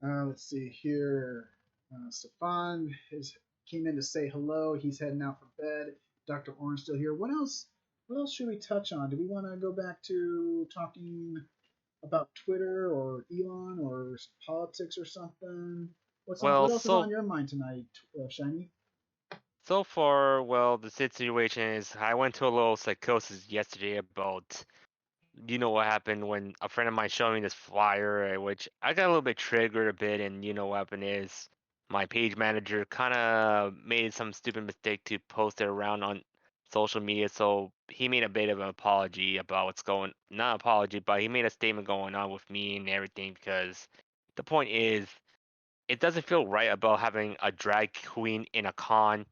Let's see here. Stefan came in to say hello. He's heading out for bed. Dr. Orange still here. What else? What else should we touch on? Do we want to go back to talking about Twitter or Elon or politics or something? Well, What else is on your mind tonight, Shiny? so far, well, the situation is I went to a little psychosis yesterday about what happened when a friend of mine showed me this flyer, which I got a little bit triggered a bit, and what happened is my page manager kind of made some stupid mistake to post it around on social media, so he made a bit of an apology about what's going, not apology, but he made a statement going on with me and everything because the point is it doesn't feel right about having a drag queen in a con.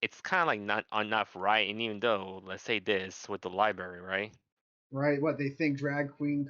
It's kind of like not enough right, and even though let's say this with the library, right? Right? What they think drag queen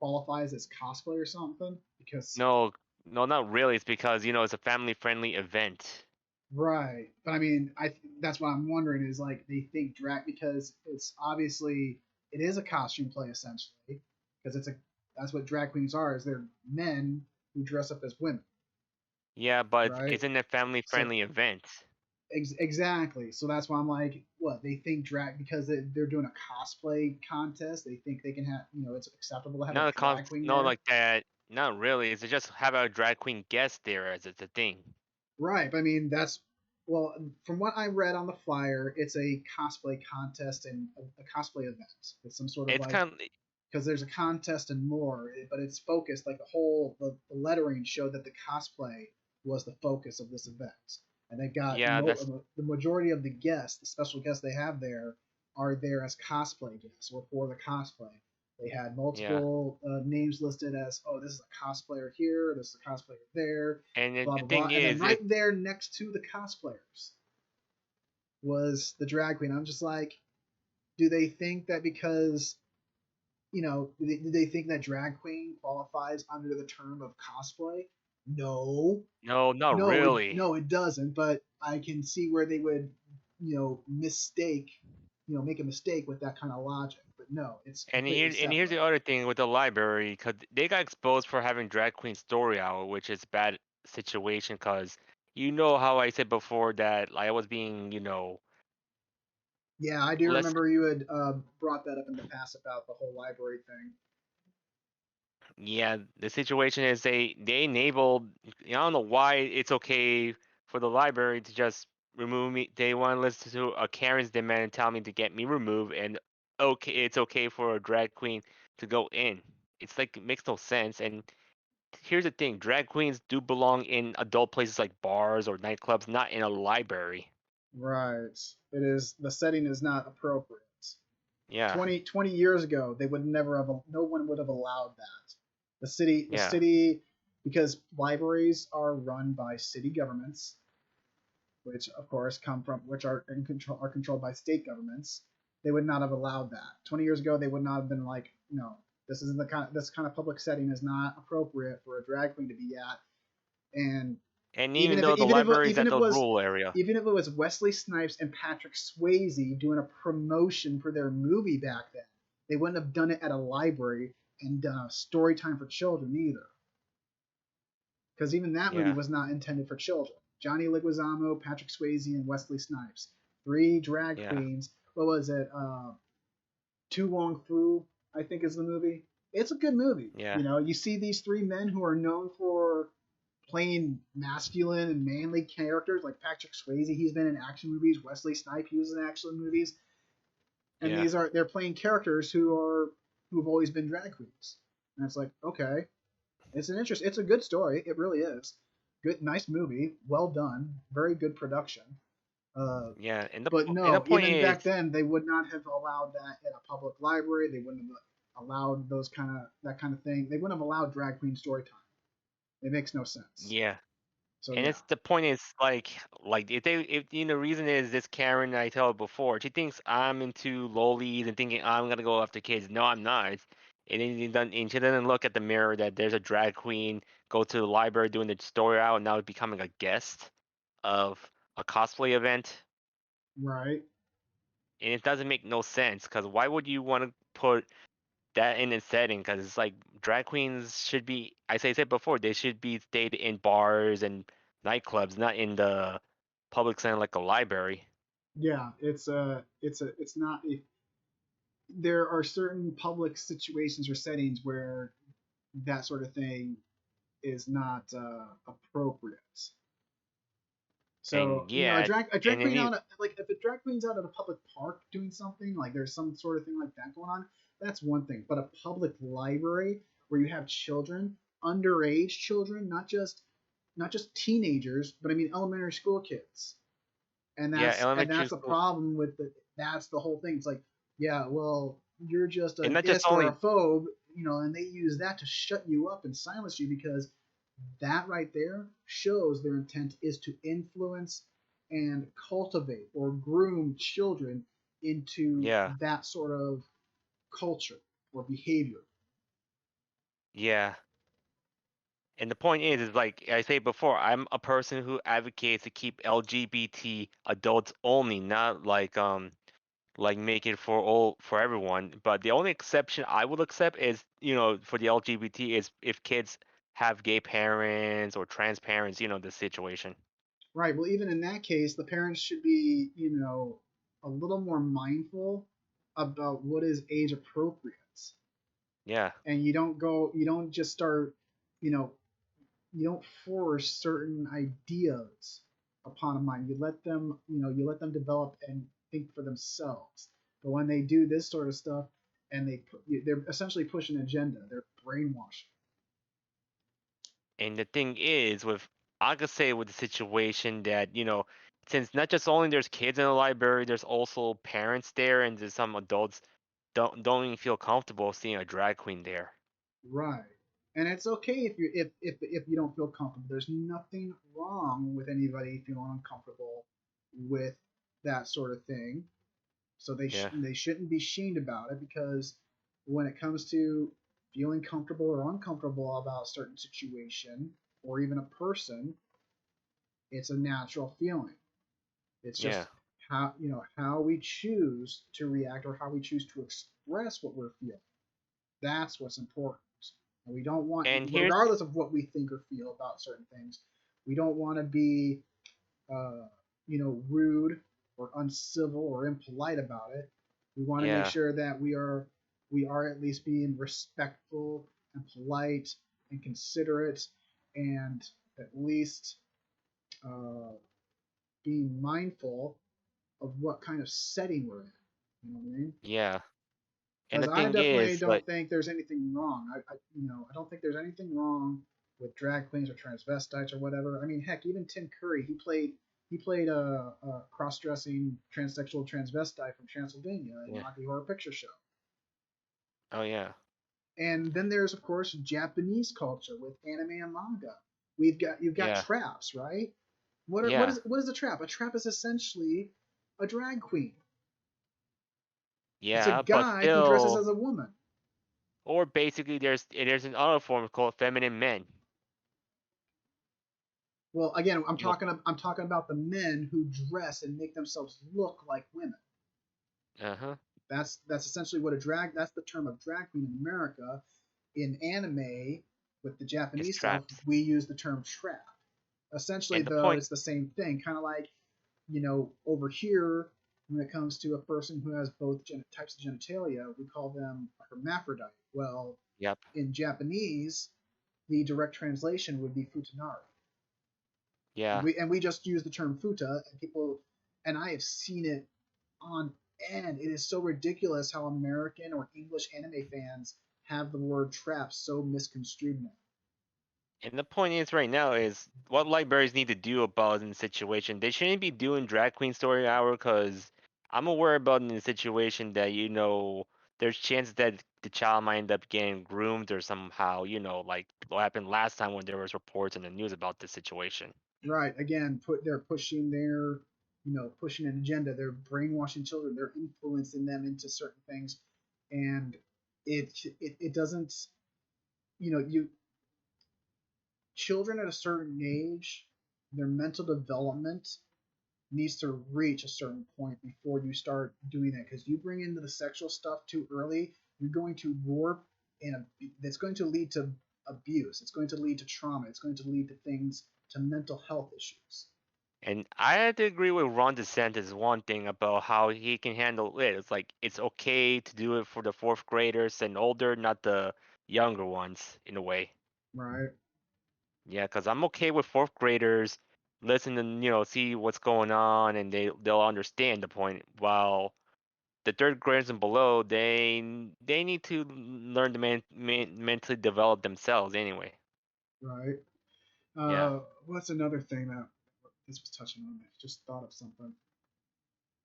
qualifies as cosplay or something? Because No, no, not really. It's because it's a family-friendly event. right, but I mean, that's what I'm wondering is like they think drag because it's obviously it is a costume play essentially because it's a that's what drag queens are is they're men who dress up as women, Yeah, but right? isn't it a So family-friendly event? exactly. So that's why I'm like, what they think drag because they're doing a cosplay contest. They think they can have it's acceptable to have a Not a con, drag queen no, there. like that. Not really. It's just have a drag queen guest there as it's a thing. Right. But I mean, that's well, from what I read on the flyer, it's a cosplay contest and a cosplay event. It's some sort of It's like kind of, because there's a contest and more, but it's focused like the lettering showed that the cosplay was the focus of this event, and they got yeah, that's the majority of the guests, the special guests they have there, are there as cosplay guests or for the cosplay. They had yeah. multiple names listed as, oh, this is a cosplayer here, this is a cosplayer there, And blah the blah blah, thing and then is, right there next to the cosplayers was the drag queen. I'm just like, do they think that because do they think that drag queen qualifies under the term of cosplay? No, no, not really. no, it doesn't. But I can see where they would, mistake, make a mistake with that kind of logic. But no, it's And completely here's separate. the other thing with the library, because they got exposed for having drag queen story hour, which is bad situation. Because you know how I said before that like, I was being Yeah, I do less. remember you had brought that up in the past about the whole library thing. Yeah, the situation is they enabled. I don't know why it's okay for the library to just remove me. They want to listen to a Karen's demand and tell me to get me removed, and okay, it's okay for a drag queen to go in. It's like it makes no sense. And here's the thing: drag queens do belong in adult places like bars or nightclubs, not in a library. Right. It is the setting is not appropriate. Yeah, 20 years ago, they would never have. No one would have allowed that. The yeah, city, because libraries are run by city governments, which of course come from which are controlled by state governments. They would not have allowed that. 20 years ago, they would not have been like, no, this kind of public setting is not appropriate for a drag queen to be at. And and even though the library is even at if it the was rural area. even if it was Wesley Snipes and Patrick Swayze doing a promotion for their movie back then, they wouldn't have done it at a library and done a story time for children either. Because even that movie Yeah, was not intended for children. Johnny Leguizamo, Patrick Swayze, and Wesley Snipes, three drag yeah, queens. What was it? Tu Wong Fu, I think is the movie. It's a good movie. yeah, You see these three men who are known for playing masculine and manly characters, like Patrick Swayze. He's been in action movies. Wesley Snipes, he was in action movies, and yeah. they're playing characters who've always been drag queens. And it's like, okay, it's a good story. It really is. Good, nice movie, well done, very good production. Uh, Yeah, but and the no, point even is, back then, they would not have allowed that in a public library. They wouldn't have allowed that kind of thing. They wouldn't have allowed drag queen story time. It makes no sense. yeah, So and yeah, it's the point is like if reason is this Karen I told before, she thinks I'm into lollies and thinking I'm gonna go after kids. No, I'm not. And then and she doesn't look at the mirror that there's a drag queen go to the library doing the story out and now becoming a guest of a cosplay event, right. and it doesn't make no sense because why would you want to put that in its setting, because it's like drag queens should be. I said before, they should be stayed in bars and nightclubs, not in the public center like a library. Yeah, it's not a, there are certain public situations or settings where that sort of thing is not appropriate. So And a yeah, drag and then queen out like if a drag queen's out at a public park doing something like there's some sort of thing like that going on, that's one thing. But a public library where you have children, underage children, not just teenagers, but I mean elementary school kids, yeah, and elementary that's a school, problem with the that's the whole thing. It's like yeah, well you're just a and not just dist or a only, phobe, and they use that to shut you up and silence you because that right there shows their intent is to influence and cultivate or groom children into yeah, that sort of culture or behavior. yeah. And the point is like I say before, I'm a person who advocates to keep LGBT adults only, not like make it for all for everyone. But the only exception I would accept is, for the LGBT is if kids have gay parents or trans parents, the situation. Right. Well, even in that case, the parents should be, a little more mindful about what is age appropriate. Yeah. And you don't just start, you know, you don't force certain ideas upon a mind. You let them develop and think for themselves. But when they do this sort of stuff, and they're essentially pushing an agenda. They're brainwashing. And the thing is with I could say with the situation that, since not just only there's kids in the library, there's also parents there and there's some adults don't even feel comfortable seeing a drag queen there. Right. And it's okay if you don't feel comfortable. There's nothing wrong with anybody feeling uncomfortable with that sort of thing. So Yeah. they shouldn't be shamed about it because when it comes to feeling comfortable or uncomfortable about a certain situation or even a person, it's a natural feeling. It's Yeah. just how we choose to react or how we choose to express what we're feeling. That's what's important. And we don't want, And here's regardless of what we think or feel about certain things, we don't want to be, rude or uncivil or impolite about it. We want to make yeah. sure that we are at least being respectful and polite and considerate and at least uh, being mindful of what kind of setting we're in. You know what I mean? Yeah. And Because the I thing definitely is like don't think there's anything wrong. I don't think there's anything wrong with drag queens or transvestites or whatever. I mean, heck, even Tim Curry, he played a cross-dressing transsexual transvestite from Transylvania in yeah. Rocky Horror Picture Show. Oh yeah. And then there's of course Japanese culture with anime and manga. You've got Yeah. traps, right? What Yeah. is a trap? A trap is essentially a drag queen. It's a Yeah, but guy who dresses still, as a woman. or basically there's an other form called feminine men. Well, again, You know, I'm talking about the men who dress and make themselves look like women. uh-huh. That's essentially what a drag. That's the term of drag queen in America. In anime, with the It's Japanese stuff, traps. we use the term trap. Essentially, And the though, point, it's the same thing. Kind of like over here, when it comes to a person who has both types of genitalia, we call them a hermaphrodite. Well, yep. in Japanese, the direct translation would be futanari. Yeah. We just use the term futa, and people, and I have seen it on end. It is so ridiculous how American or English anime fans have the word trap so misconstrued now. And the point is right now is what libraries need to do about in the situation. They shouldn't be doing drag queen story hour because I'm aware about in the situation that there's chances that the child might end up getting groomed or somehow, like what happened last time when there was reports in the news about this situation. Right. Again, they're pushing pushing an agenda. They're brainwashing children. They're influencing them into certain things, and it doesn't. You children at a certain age, their mental development needs to reach a certain point before you start doing that because you bring into the sexual stuff too early, you're going to warp, and that's going to lead to abuse. It's going to lead to trauma. It's going to lead to things, to mental health issues. And I had to agree with Ron DeSantis one thing about how he can handle it. It's like it's okay to do it for the fourth graders and older, not the younger ones, in a way. Right. Yeah, because I'm okay with fourth graders listen and see what's going on, and they'll understand the point. While the third graders and below, they need to learn to mentally develop themselves anyway. Right. Yeah, What's another thing that this was touching on? I just thought of something.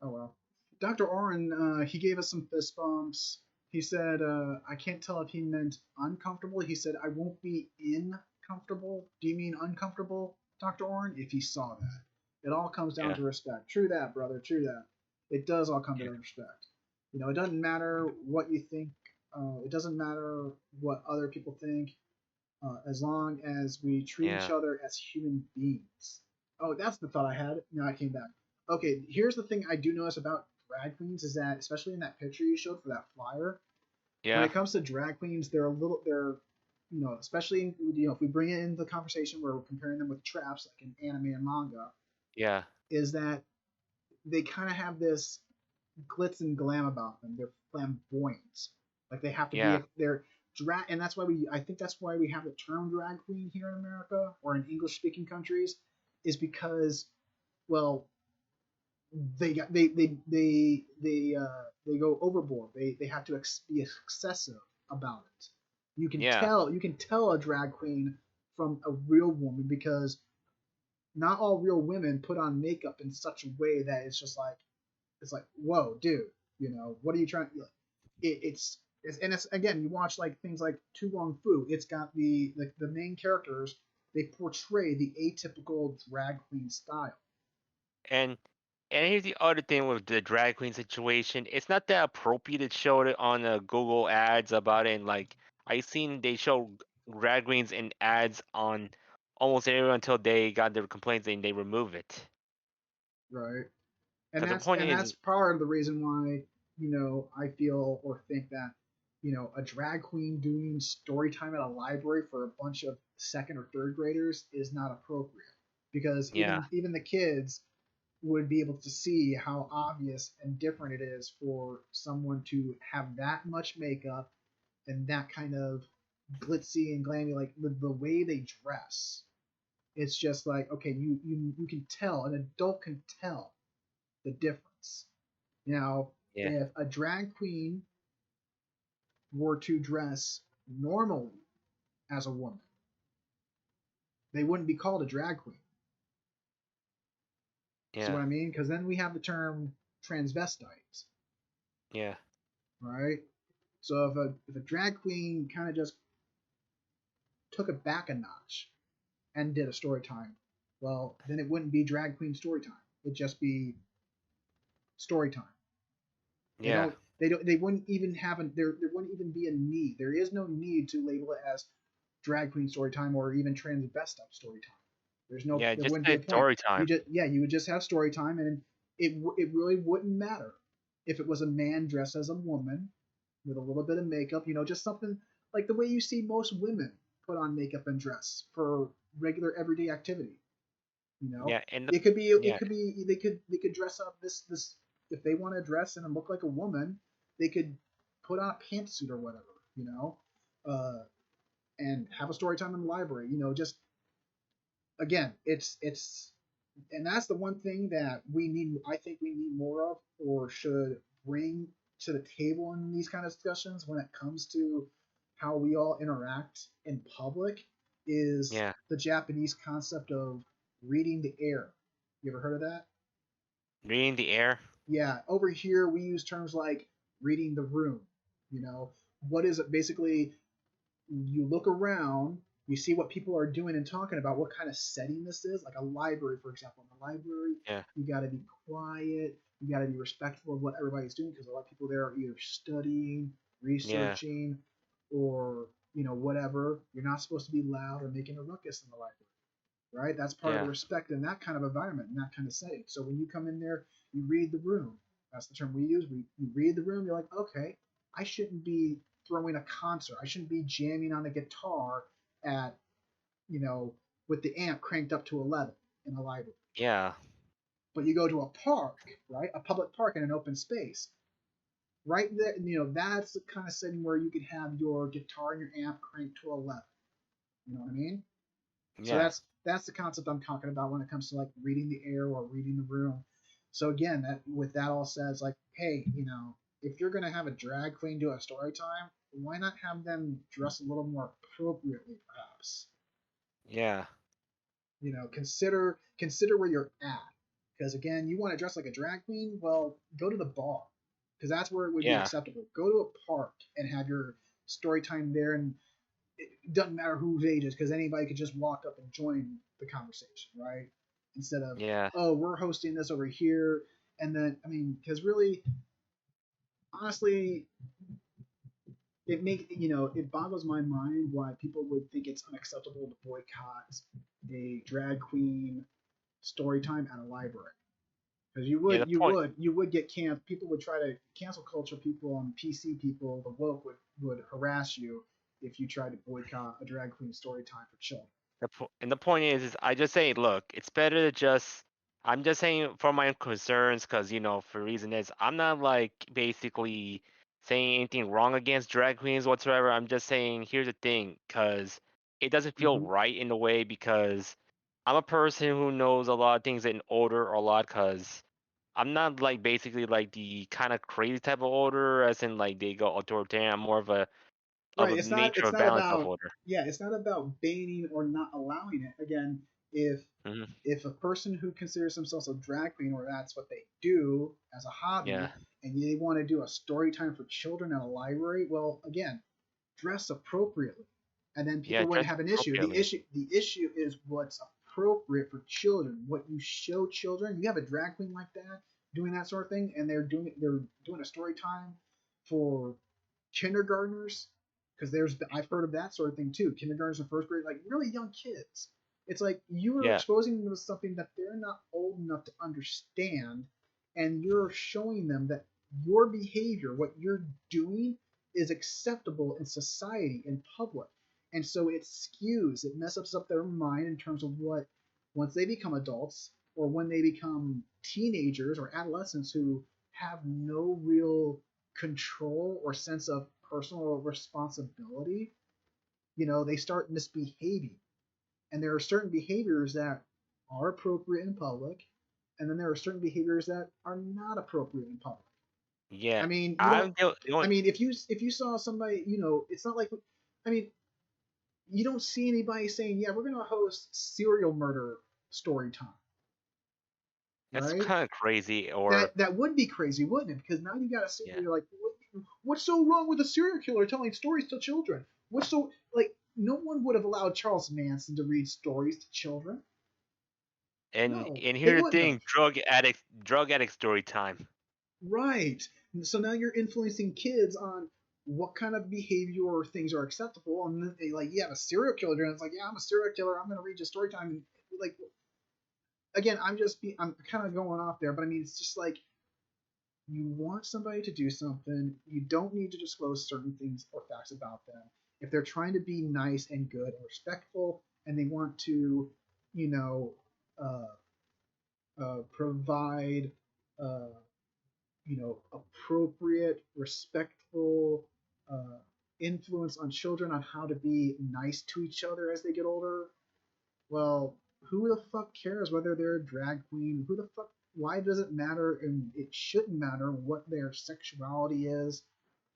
Oh well. Dr. Oren, he gave us some fist bumps. He said, I can't tell if he meant uncomfortable. He said, I won't be incomfortable. Do you mean uncomfortable, Dr. Oren? If he saw that. It all comes down yeah, to respect. True that, brother. True that. It does all come yeah, to respect. It doesn't matter what you think. It doesn't matter what other people think, as long as we treat each yeah, other as human beings. Oh, that's the thought I had. Now I came back. Okay, here's the thing I do notice about drag queens is that, especially in that picture you showed for that flyer, when yeah, it comes to drag queens, especially if we bring it into the conversation where we're comparing them with traps like in anime and manga, yeah, is that they kind of have this glitz and glam about them. They're flamboyant. Like they have to be. yeah, They're drag, and that's why I think that's why we have the term drag queen here in America or in English speaking countries, is because, well, they go overboard. They have to be excessive about it. yeah. You can tell a drag queen from a real woman because not all real women put on makeup in such a way that it's like, whoa, dude, what are you trying? It's and it's again, you watch like things like Tu Wong Fu. It's got the main characters. They portray the atypical drag queen style. And and here's the other thing with the drag queen situation. It's not that appropriate to show it on Google ads about it. And like I seen they show drag queens in ads on almost everyone until they got their complaints and they remove it. Right. and Because the that's point and is, that's part of the reason why I feel or think that a drag queen doing story time at a library for a bunch of second or third graders is not appropriate, because yeah, even the kids would be able to see how obvious and different it is for someone to have that much makeup and that kind of glitzy and glammy, like the way they dress. It's just like, okay, you can tell, an adult can tell the difference. Now, yeah, if a drag queen were to dress normally as a woman, they wouldn't be called a drag queen. See yeah, what I mean? Because then we have the term transvestite, yeah, right? So if a drag queen kind of just took it back a notch and did a story time, well, then it wouldn't be drag queen story time. It'd just be story time. They yeah, don't. They wouldn't even have there wouldn't even be a need. There is no need to label it as drag queen story time or even transvestite story time. yeah. There Just wouldn't be say a point. story time. You would just have story time, and it really wouldn't matter if it was a man dressed as a woman with a little bit of makeup. Just something like the way you see most women put on makeup and dress for regular everyday activity. You know, Yeah, and it yeah, could be they could dress up this if they want to dress and look like a woman, they could put on a pantsuit or whatever. Uh, and have a story time in the library. Just again, it's and that's the one thing that we need. I think we need more of, or should bring to the table in these kind of discussions when it comes to how we all interact in public, is yeah. the Japanese concept of reading the air. You ever heard of that? Reading the air. Yeah, over here we use terms like reading the room. You know, what is it basically? You look around, you see what people are doing and talking about, what kind of setting this is, like a library, for example. In the library, Yeah, you got to be quiet, you got to be respectful of what everybody's doing, because a lot of people there are either studying, yeah, researching, or whatever. You're not supposed to be loud or making a ruckus in the library, right? That's part of the yeah, respect in that kind of environment, in that kind of setting. So when you come in there, you read the room. That's the term we use. You read the room. You're like, okay. I shouldn't be throwing a concert. I shouldn't be jamming on a guitar at, you know, with the amp cranked up to 11 in a library. Yeah. But you go to a park, right? A public park in an open space. Right there, that's the kind of setting where you could have your guitar and your amp cranked to 11. You know what I mean? So Yeah. that's the concept I'm talking about when it comes to like reading the air or reading the room. So again, that with that all says, like, hey, if you're gonna have a drag queen do a story time, why not have them dress a little more appropriately, perhaps? Yeah. Consider where you're at. Because again, you want to dress like a drag queen, well, go to the bar, because that's where it would be Yeah. acceptable. Go to a park and have your story time there, and it doesn't matter whose age is, because anybody could just walk up and join the conversation, right? Instead of, Yeah. oh, we're hosting this over here, and then because really, honestly, it boggles my mind why people would think it's unacceptable to boycott a drag queen story time at a library. Because you Yeah. would The you point. would you would get people would try to cancel culture, people on PC, people the woke would harass you if you tried to boycott a drag queen story time for children. And the point is I just say, look, it's better to just. I'm just saying for my own concerns, because for reason is I'm not like basically saying anything wrong against drag queens whatsoever. I'm just saying here's the thing, because it doesn't feel Mm-hmm. right in a way, because I'm a person who knows a lot of things in order a lot, because I'm not like basically like the kind of crazy type of order, as in like they go authoritarian. I'm more of Right. a It's not. nature It's of not balance of about. order. Yeah. It's not about banning or not allowing it. Again, if Hmm. if a person who considers themselves a drag queen, or that's what they do as a Yeah. hobby, and they want to do a story time for children at a library, well, again, dress appropriately, and then Yeah. people wouldn't Dress have an issue. The appropriately. issue is what's appropriate for children, what you show children. You have a drag queen like that doing that sort of thing, and they're doing a story time for kindergartners, because I've heard of that sort of thing too. Kindergartners and first grade, like really young kids. It's like you are Yeah. exposing them to something that they're not old enough to understand, and you're showing them that your behavior, what you're doing, is acceptable in society, in public. And so it skews, it messes up their mind in terms of what, once they become adults, or when they become teenagers or adolescents who have no real control or sense of personal responsibility, they start misbehaving. And there are certain behaviors that are appropriate in public, and then there are certain behaviors that are not appropriate in public. Yeah. I mean, you don't. I'm the I only. mean, if you saw somebody, it's not like. I mean, you don't see anybody saying, "Yeah, we're gonna host serial murder story time," That's right? kind of crazy. Or That would be crazy, wouldn't it? Because now you got to sit yeah. there like, what's so wrong with a serial killer telling stories to children? What's so like? No one would have allowed Charles Manson to read stories to children. And No, and they here's the wouldn't have. thing, drug addict story time. Right. So now you're influencing kids on what kind of behavior or things are acceptable, and then they like, you have a serial killer, and it's like, yeah, I'm a serial killer. I'm gonna read you story time. Like, again, I'm kind of going off there, but I mean, it's just like, you want somebody to do something, you don't need to disclose certain things or facts about them. If they're trying to be nice and good and respectful, and they want to, you know, uh, provide, uh, appropriate, respectful influence on children on how to be nice to each other as they get older, well, who the fuck cares whether they're a drag queen? Who the fuck? Why does it matter? And it shouldn't matter what their sexuality is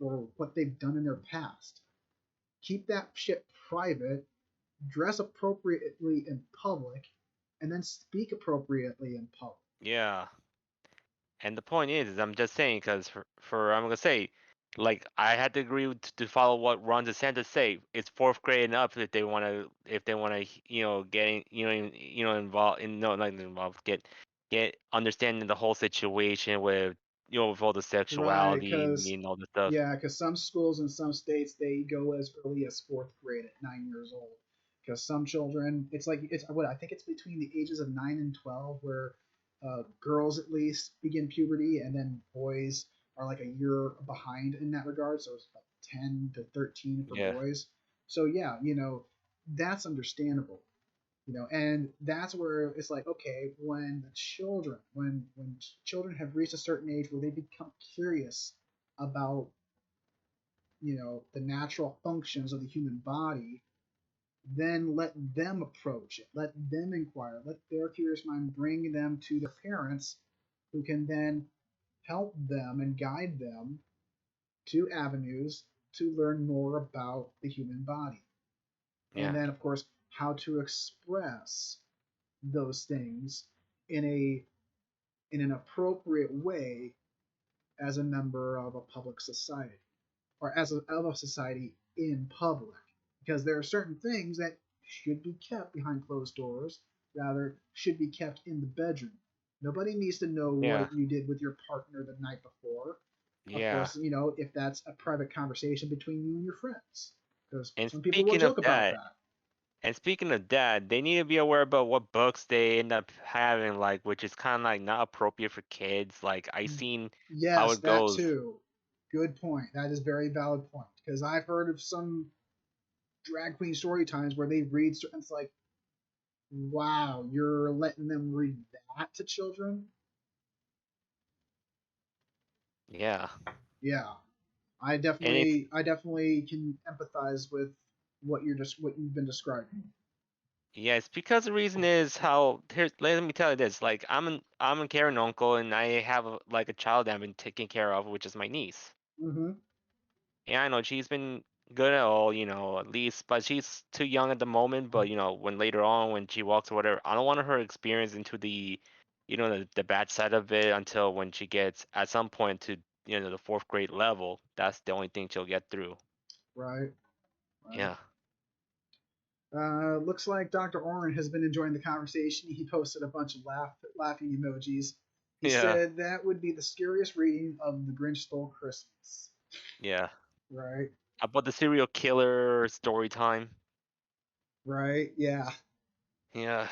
or what they've done in their past. Keep that shit private. Dress appropriately in public, and then speak appropriately in public. Yeah. And the point is I'm just saying, because for I'm gonna say, like I had to agree to follow what Ron DeSantis say. It's fourth grade and up if they wanna involved in no not involved get understanding the whole situation with with all the Right, sexuality because and all the stuff. yeah, because some schools in some states they go as early as fourth grade at 9 years old. Because some children, it's like it's what I think it's between the ages of 9 and 12, where girls at least begin puberty, and then boys are like a year behind in that regard. So it's about 10 to 13 for Yeah. boys. So yeah, that's understandable. And that's where it's like, okay, when children have reached a certain age where they become curious about the natural functions of the human body, then let them approach it, let them inquire, let their curious mind bring them to their parents, who can then help them and guide them to avenues to learn more about the human body. And Yeah. then, of course, how to express those things in a in an appropriate way as a member of a public society, or of a society in public, because there are certain things that should be kept behind closed doors, rather should be kept in the bedroom. Nobody needs to know Yeah. what you did with your partner the night before. Of Yeah. course, if that's a private conversation between you and your friends, because And some people will joke about that. speaking of that, they need to be aware about what books they end up having, like, which is kind of like not appropriate for kids. Like, I seen how Yes, it that goes. too. Good point. That is a very valid point, because I've heard of some drag queen story times where they read, and it's like, wow, you're letting them read that to children? Yeah. Yeah, And it's I definitely can empathize with what you've been describing. yeah, it's because the reason is how here's let me tell you this. Like, I'm a caring uncle, and I have like a child that I've been taking care of, which is my niece. Mm-hmm. And I know she's been good at all, at least, but she's too young at the moment. But when later on, when she walks or whatever, I don't want her experience into the bad side of it until when she gets at some point to the fourth grade level. That's the only thing she'll get through. Right, right. Yeah, Looks like Dr. Oren has been enjoying the conversation. He posted a bunch of laughing emojis. He yeah, said that would be the scariest reading of The Grinch Stole Christmas. yeah. Right, About the serial killer story time. right, yeah. Yeah.